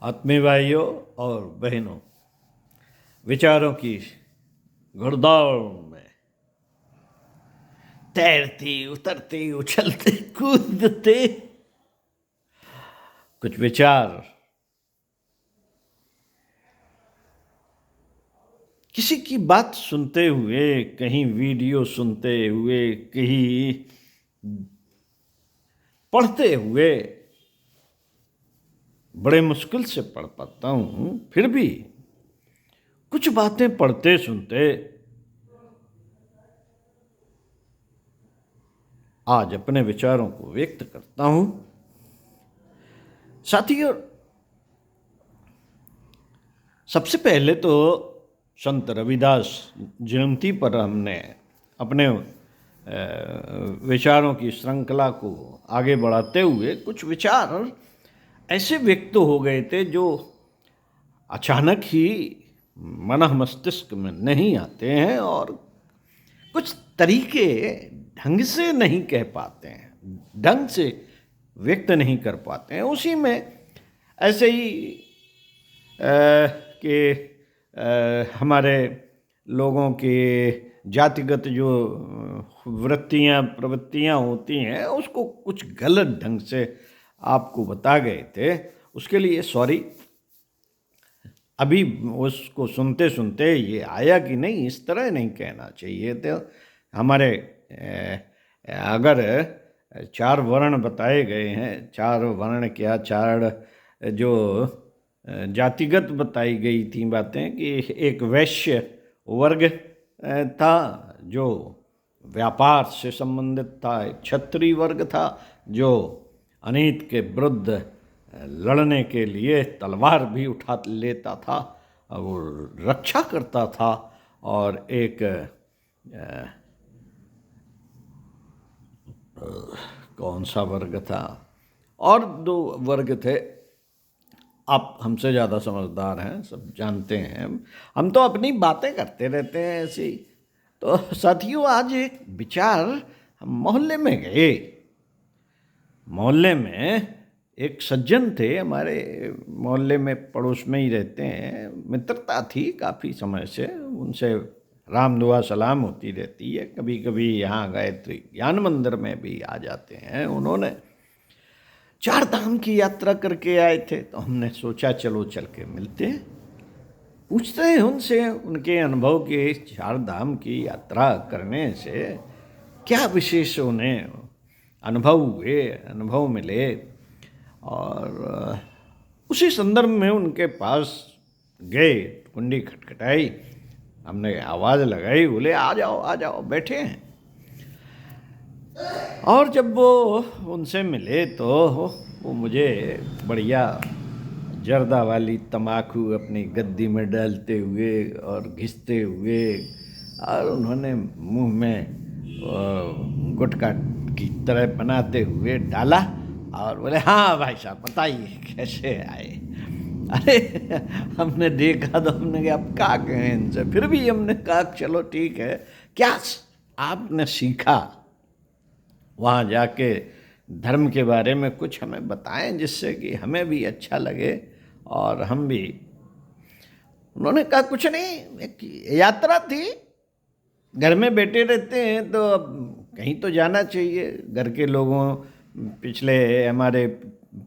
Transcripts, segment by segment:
आत्मीय भाइयों और बहनों, विचारों की घुड़दौड़ में तैरती उतरती उछलते कूदते कुछ विचार किसी की बात सुनते हुए, कहीं वीडियो सुनते हुए, कहीं पढ़ते हुए बड़े मुश्किल से पढ़ पाता हूँ, फिर भी कुछ बातें पढ़ते सुनते आज अपने विचारों को व्यक्त करता हूँ। साथियों, सबसे पहले तो संत रविदास जयंती पर हमने अपने विचारों की श्रृंखला को आगे बढ़ाते हुए कुछ विचार ऐसे व्यक्त हो गए थे जो अचानक ही मन मस्तिष्क में नहीं आते हैं और कुछ तरीके ढंग से नहीं कह पाते हैं, ढंग से व्यक्त नहीं कर पाते हैं। उसी में ऐसे ही कि हमारे लोगों के जातिगत जो वृत्तियाँ प्रवृत्तियाँ होती हैं उसको कुछ गलत ढंग से आपको बता गए थे, उसके लिए सॉरी। अभी उसको सुनते सुनते ये आया कि नहीं, इस तरह नहीं कहना चाहिए। तो हमारे अगर 4 वर्ण बताए गए हैं, 4 वर्ण क्या, 4 जो जातिगत बताई गई थी बातें कि एक वैश्य वर्ग था जो व्यापार से संबंधित था, एक क्षत्रिय वर्ग था जो अनीत के विरुद्ध लड़ने के लिए तलवार भी उठा लेता था, वो रक्षा करता था, और एक कौन सा वर्ग था, और 2 वर्ग थे। आप हमसे ज़्यादा समझदार हैं, सब जानते हैं। हम तो अपनी बातें करते रहते हैं ऐसी। तो साथियों, आज एक विचार, हम मोहल्ले में गए। मोहल्ले में एक सज्जन थे, हमारे मोहल्ले में पड़ोस में ही रहते हैं, मित्रता थी काफ़ी समय से उनसे, राम दुआ सलाम होती रहती है। कभी कभी यहाँ गायत्री ज्ञान मंदिर में भी आ जाते हैं। उन्होंने 4 धाम की यात्रा करके आए थे, तो हमने सोचा चलो चल के मिलते हैं, पूछते हैं उनसे उनके अनुभव के 4 धाम की यात्रा करने से क्या विशेष उन्हें अनुभव हुए, अनुभव मिले। और उसी संदर्भ में उनके पास गए, कुंडी खटखटाई, हमने आवाज़ लगाई, बोले आ जाओ बैठे हैं। और जब वो उनसे मिले तो वो मुझे बढ़िया जर्दा वाली तम्बाकू अपनी गद्दी में डालते हुए और घिसते हुए, और उन्होंने मुंह में गुटखा की तरह बनाते हुए डाला और बोले हाँ भाई साहब बताइए कैसे आए। अरे हमने देखा तो हमने कहा अब क्या कहें इनसे, फिर भी हमने कहा चलो ठीक है, क्या आपने सीखा वहाँ जाके धर्म के बारे में कुछ हमें बताएं जिससे कि हमें भी अच्छा लगे और हम भी। उन्होंने कहा कुछ नहीं, एक यात्रा थी, घर में बैठे रहते हैं तो अब कहीं तो जाना चाहिए। घर के लोगों, पिछले हमारे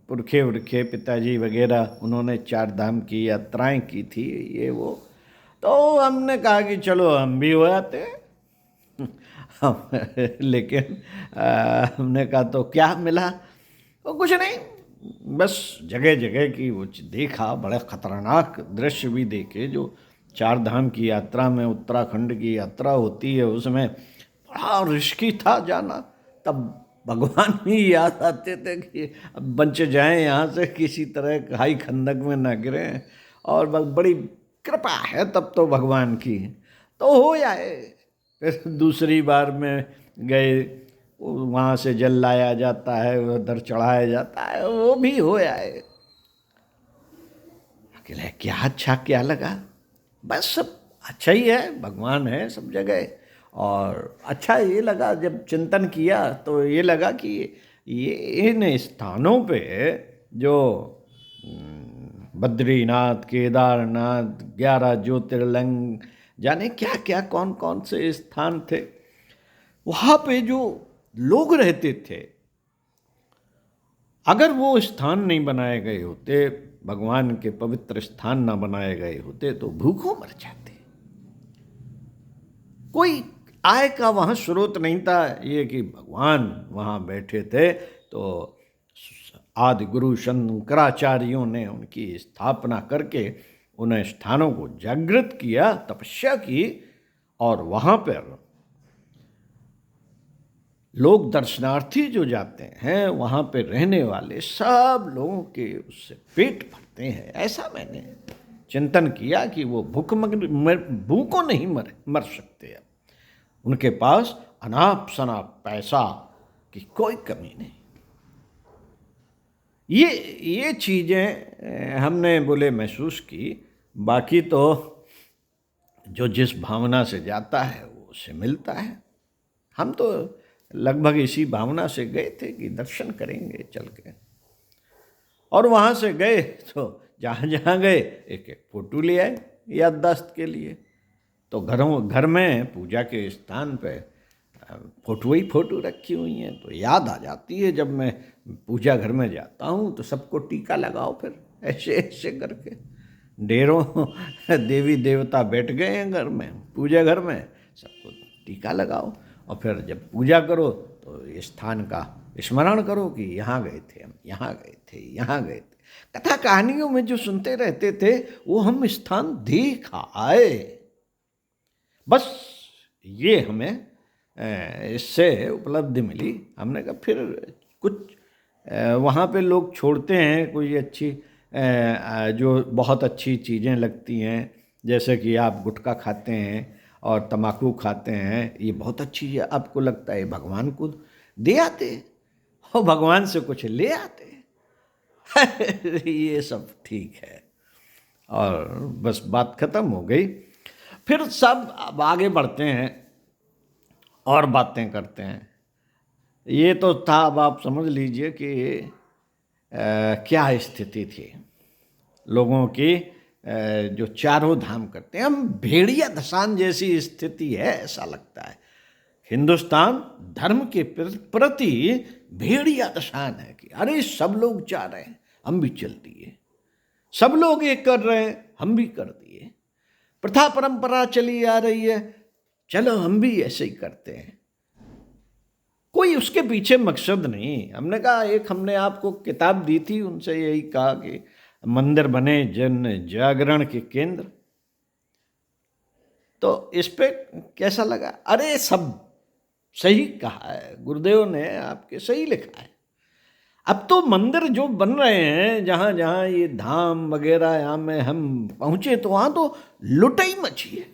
पुरखे उरखे पिताजी वगैरह, उन्होंने 4 धाम की यात्राएं की थी, ये वो। तो हमने कहा कि चलो हम भी हो आते हैं। लेकिन हमने कहा तो क्या मिला, तो कुछ नहीं, बस जगह जगह की वो देखा, बड़े खतरनाक दृश्य भी देखे। जो 4 धाम की यात्रा में, उत्तराखंड की यात्रा होती है, उसमें बड़ा रिस्की था जाना। तब भगवान ही याद आते थे कि अब बच जाएं यहाँ से, किसी तरह खाई खंदक में न गिरें, और बड़ी कृपा है तब तो भगवान की, तो हो जाए। फिर दूसरी बार में गए, वहाँ से जल लाया जाता है, उधर चढ़ाया जाता है, वो भी हो आए। अकेले क्या अच्छा क्या लगा, बस सब अच्छा ही है, भगवान है सब जगह। और अच्छा ये लगा, जब चिंतन किया तो ये लगा कि ये इन स्थानों पे जो बद्रीनाथ, केदारनाथ, 11 ज्योतिर्लिंग, जाने क्या क्या कौन कौन से स्थान थे। वहाँ पे जो लोग रहते थे, अगर वो स्थान नहीं बनाए गए होते, भगवान के पवित्र स्थान ना बनाए गए होते, तो भूखों मर जाते। कोई आय का वहाँ स्रोत नहीं था। ये कि भगवान वहाँ बैठे थे, तो आदि गुरु शंकराचार्यों ने उनकी स्थापना करके उन्हें स्थानों को जागृत किया, तपस्या की, और वहाँ पर लोग दर्शनार्थी जो जाते हैं, वहाँ पे रहने वाले सब लोगों के उससे पेट भरते हैं। ऐसा मैंने चिंतन किया कि वो भूखों नहीं मर सकते। उनके पास अनाप शनाप पैसा की कोई कमी नहीं। ये चीज़ें हमने बोले महसूस की। बाकी तो जो जिस भावना से जाता है वो उससे मिलता है। हम तो लगभग इसी भावना से गए थे कि दर्शन करेंगे चल के, और वहाँ से गए तो जहाँ जहाँ गए एक एक फोटो ले आए याददाश्त के लिए। तो घर में पूजा के स्थान पे फोटो ही फोटो रखी हुई हैं, तो याद आ जाती है। जब मैं पूजा घर में जाता हूँ तो सबको टीका लगाओ, फिर ऐसे ऐसे करके ढेरों देवी देवता बैठ गए हैं घर में, पूजा घर में, सबको टीका लगाओ। और फिर जब पूजा करो तो इस स्थान का स्मरण करो कि यहाँ गए थे हम, यहाँ गए थे, यहाँ गए थे। कथा कहानियों में जो सुनते रहते थे वो हम स्थान देख आए। बस ये हमें इससे उपलब्धि मिली। हमने कहा फिर कुछ वहाँ पे लोग छोड़ते हैं कोई अच्छी जो बहुत अच्छी चीज़ें लगती हैं, जैसे कि आप गुटखा खाते हैं और तम्बाकू खाते हैं, ये बहुत अच्छी है, आपको लगता है भगवान को दे आते और भगवान से कुछ ले आते। ये सब ठीक है, और बस बात खत्म हो गई। फिर सब अब आगे बढ़ते हैं और बातें करते हैं। ये तो था, अब आप समझ लीजिए कि क्या स्थिति थी लोगों की, जो चारों धाम करते हैं। हम भेड़िया दशान जैसी स्थिति है, ऐसा लगता है। हिंदुस्तान धर्म के प्रति भेड़िया दशान है कि अरे सब लोग जा रहे हैं, हम भी चल दिए। सब लोग ये कर रहे हैं, हम भी कर दिए। प्रथा परंपरा चली आ रही है, चलो हम भी ऐसे ही करते हैं। कोई उसके पीछे मकसद नहीं। हमने कहा, एक हमने आपको किताब दी थी, उनसे यही कहा कि मंदिर बने जन जागरण के केंद्र। तो इस पे कैसा लगा? अरे सब सही कहा है, गुरुदेव ने आपके सही लिखा है। अब तो मंदिर जो बन रहे हैं, जहाँ जहाँ ये धाम वगैरह यहाँ में हम पहुँचे, तो वहाँ तो लुटाई मची है,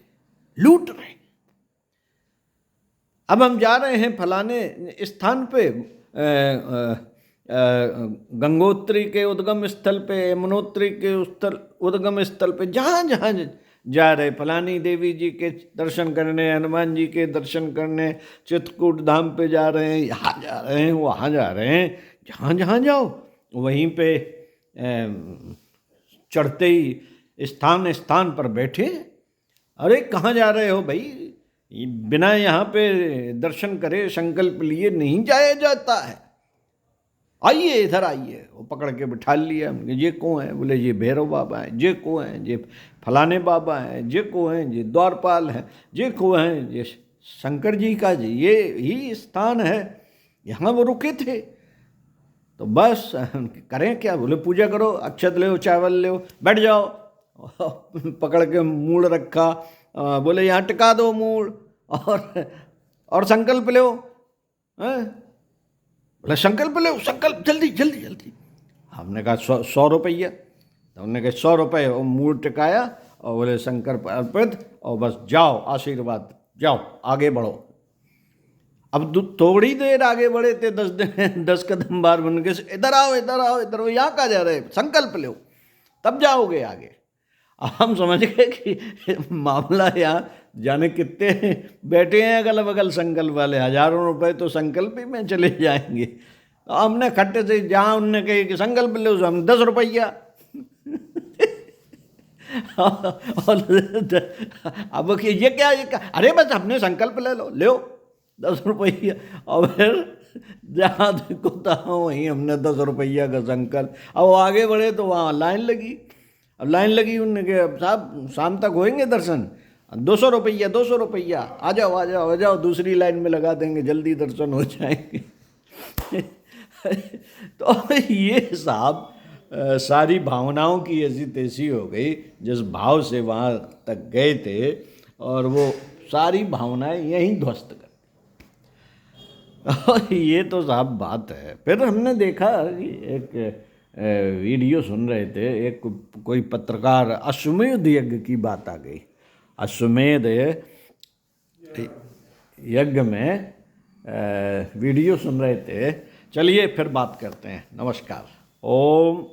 लूट रहे हैं। अब हम जा रहे हैं फलाने स्थान पे, गंगोत्री के उद्गम स्थल पे, यमुनोत्री के उद्गम स्थल पे, जहाँ जहाँ जा रहे, फलानी देवी जी के दर्शन करने, हनुमान जी के दर्शन करने, चित्रकूट धाम पे जा रहे हैं, यहाँ जा रहे हैं, वहाँ जा रहे हैं, जहाँ जहाँ जाओ वहीं पे चढ़ते ही स्थान स्थान पर बैठे। अरे कहाँ जा रहे हो भाई? बिना यहाँ पे दर्शन करे, संकल्प लिए नहीं जाया जाता है। आइए इधर आइए। वो पकड़ के बिठा लिया। ये कौन है? बोले ये भैरव बाबा हैं। ये कौन है? ये फलाने बाबा हैं। ये कौन है? ये द्वारपाल हैं। ये कौन है? ये शंकर जी का जी ये ही स्थान है, यहाँ वो रुके थे। तो बस करें क्या? बोले पूजा करो, अक्षत ले, चावल ले, बैठ जाओ। पकड़ के मूड़ रखा, बोले यहाँ टिका दो मूड़, और संकल्प लो। बोले संकल्प लो, संकल्प जल्दी जल्दी जल्दी। हमने कहा 100 रुपया। तो हमने कहा 100 रुपये, और मूड़ टिकाया और बोले संकल्प अर्पित, और बस जाओ, आशीर्वाद, जाओ आगे बढ़ो। अब थोड़ी देर आगे बढ़े थे, 10 कदम बार बन के, इधर आओ इधर आओ इधर आओ, यहाँ कहाँ जा रहे? संकल्प लो तब जाओगे आगे। अब हम समझ गए कि मामला यहाँ जाने कितने बैठे हैं अगल बगल संकल्प वाले, हजारों रुपए तो संकल्प ही में चले जाएंगे। तो हमने खट्टे से जहाँ उनने कहे कि संकल्प लो, हम 10 रुपया। और अब कि ये क्या, अरे बस अपने संकल्प ले लो 10 रुपया। और फिर जहाँ देखो तहाँ वहीं हमने 10 रुपया का संकल्प। अब वो आगे बढ़े तो वहाँ लाइन लगी। अब लाइन लगी, उनने कहा अब साहब शाम तक होएंगे दर्शन, 200 रुपया 200 रुपया, आ जाओ आ जाओ आ जाओ, दूसरी लाइन में लगा देंगे, जल्दी दर्शन हो जाएंगे। तो ये साहब सारी भावनाओं की ऐसी तैसी हो गई, जिस भाव से वहाँ तक गए थे, और वो सारी भावनाएं यहीं ध्वस्त कर। और ये तो साहब बात है। फिर हमने देखा कि एक वीडियो सुन रहे थे, एक कोई पत्रकार, अश्वमेध यज्ञ की बात आ गई। अश्वमेध यज्ञ में वीडियो सुन रहे थे। चलिए फिर बात करते हैं। नमस्कार। ओम।